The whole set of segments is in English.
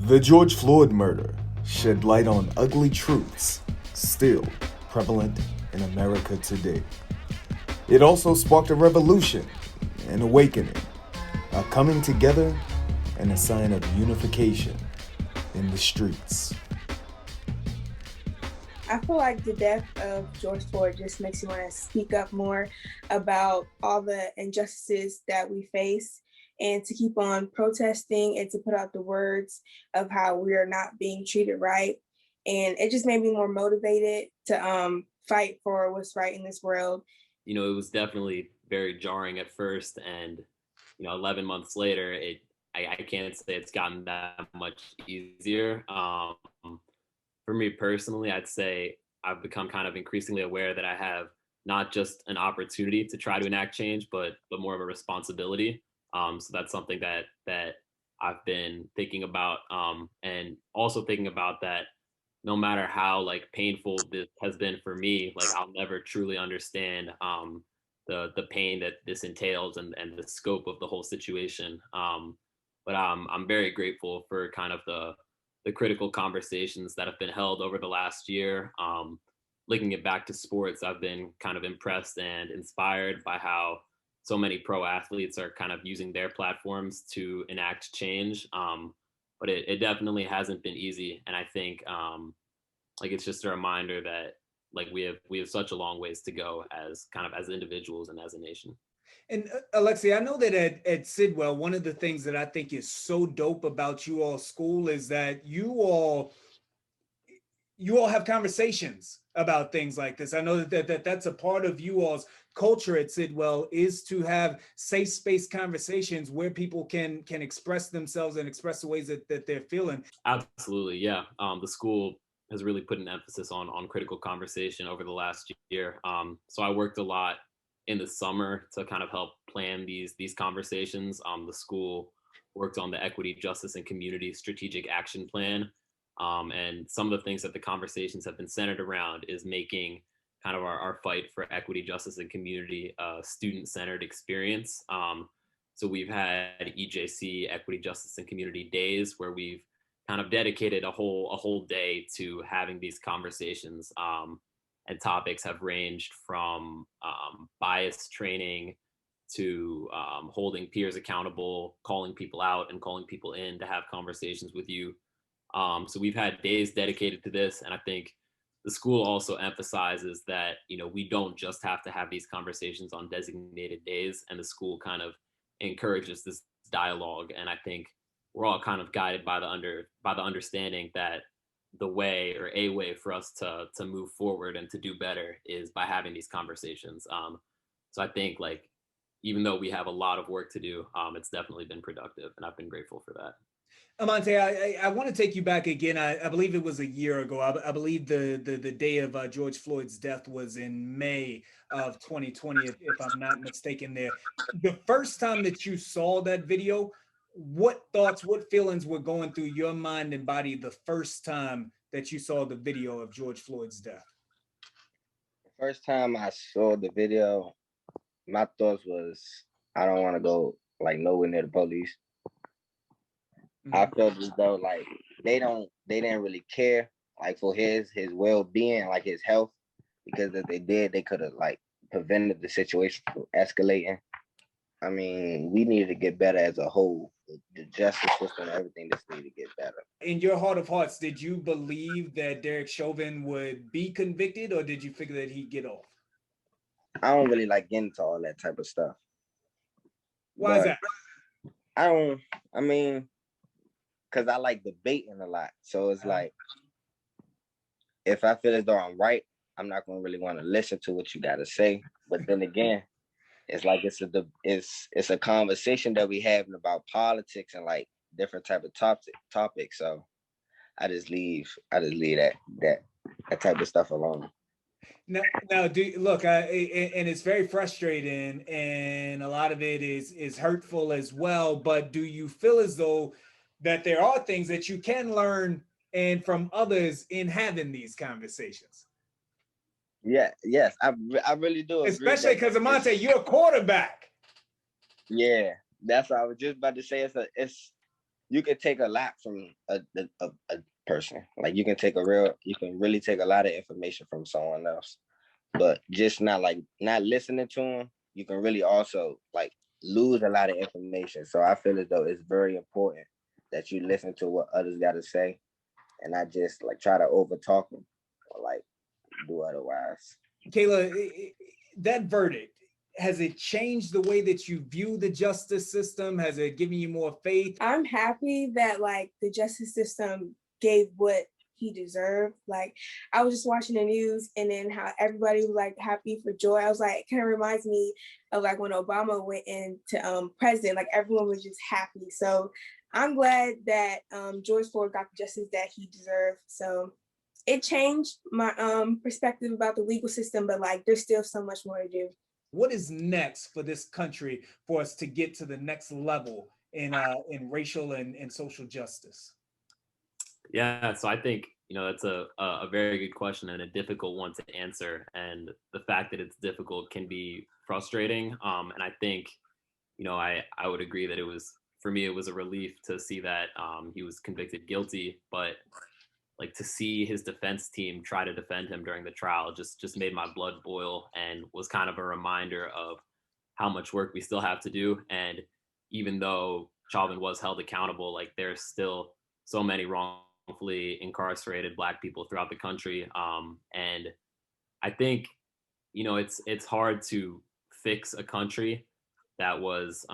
The George Floyd murder shed light on ugly truths still prevalent in America today. It also sparked a revolution, an awakening, a coming together, and a sign of unification in the streets. I feel like the death of George Floyd just makes you want to speak up more about all the injustices that we face and to keep on protesting and to put out the words of how we are not being treated right. And it just made me more motivated to fight for what's right in this world. It was definitely very jarring at first, and 11 months later, I can't say it's gotten that much easier. For me personally, I'd say I've become kind of increasingly aware that I have not just an opportunity to try to enact change, but more of a responsibility. So that's something that I've been thinking about, and also thinking about that no matter how painful this has been for me, I'll never truly understand the pain that this entails and the scope of the whole situation. But I'm very grateful for kind of the critical conversations that have been held over the last year. Linking it back to sports, I've been kind of impressed and inspired by how so many pro athletes are kind of using their platforms to enact change. But it definitely hasn't been easy. And I think it's just a reminder that we have such a long ways to go as individuals and as a nation. And Alexi, I know that at Sidwell, one of the things that I think is so dope about you all school is that you all have conversations about things like this. I know that's a part of you all's culture at Sidwell, is to have safe space conversations where people can express themselves and express the ways that they're feeling. Absolutely, yeah. The school has really put an emphasis on critical conversation over the last year. So I worked a lot in the summer to kind of help plan these conversations. The school worked on the Equity, Justice, and Community Strategic Action Plan. And some of the things that the conversations have been centered around is making kind of our fight for equity, justice, and community a student-centered experience. So we've had EJC, Equity, Justice, and Community Days, where we've kind of dedicated a whole day to having these conversations. And topics have ranged from bias training to holding peers accountable, calling people out and calling people in to have conversations with you. So we've had days dedicated to this. And I think the school also emphasizes that, we don't just have to have these conversations on designated days, and the school kind of encourages this dialogue. And I think we're all kind of guided by the understanding that the way, or a way for us to move forward and to do better, is by having these conversations. So I think even though we have a lot of work to do, it's definitely been productive, and I've been grateful for that. Amonte, I want to take you back again. I believe it was a year ago. I believe the day of George Floyd's death was in May of 2020, if I'm not mistaken there. The first time that you saw that video, what thoughts, what feelings were going through your mind and body the first time that you saw the video of George Floyd's death? The first time I saw the video, my thoughts was, I don't want to go nowhere near the police. Mm-hmm. I felt as though they didn't really care for his well-being, his health, because if they did, they could have prevented the situation from escalating. I mean, we need to get better as a whole. The justice system, everything just need to get better. In your heart of hearts, did you believe that Derek Chauvin would be convicted, or did you figure that he'd get off? I don't really get into all that type of stuff. Why is that? Because I like debating a lot. So it's if I feel as though I'm right, I'm not going to really want to listen to what you got to say. But then again, it's it's a conversation that we having about politics and different type of topics. So I just leave that type of stuff alone. Now, and it's very frustrating, and a lot of it is hurtful as well. But do you feel as though that there are things that you can learn and from others in having these conversations? Yeah, yes, I really do. Especially because Amonte, you're a quarterback. Yeah, that's what I was just about to say. you can take a lot from a person. Like you can really take a lot of information from someone else, but just not listening to them, you can really also like lose a lot of information. So I feel as though it's very important that you listen to what others got to say, and not just like try to overtalk them or like do otherwise. Kayla, that verdict, has it changed the way that you view the justice system? Has it given you more faith? I'm happy that like the justice system gave what he deserved. Like I was just watching the news and then how everybody was like happy for joy. I was like, it kind of reminds me of like when Obama went into president, like everyone was just happy. So I'm glad that George Floyd got the justice that he deserved. So it changed my perspective about the legal system, but like there's still so much more to do. What is next for this country for us to get to the next level in racial and social justice? Yeah, so I think, that's a very good question and a difficult one to answer. And the fact that it's difficult can be frustrating. And I think, I would agree that for me, it was a relief to see that he was convicted guilty, but like to see his defense team try to defend him during the trial just made my blood boil and was kind of a reminder of how much work we still have to do. And even though Chauvin was held accountable, like there's still so many wrongfully incarcerated Black people throughout the country. And I think, it's hard to fix a country that was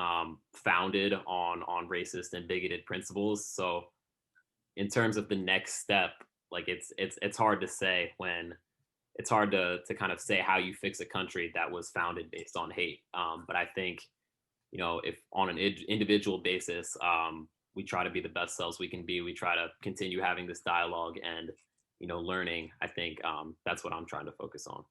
founded on racist and bigoted principles. So in terms of the next step, like it's hard to say when it's hard to kind of say how you fix a country that was founded based on hate. But I think, if on an individual basis, we try to be the best selves we can be, we try to continue having this dialogue and, learning, I think that's what I'm trying to focus on.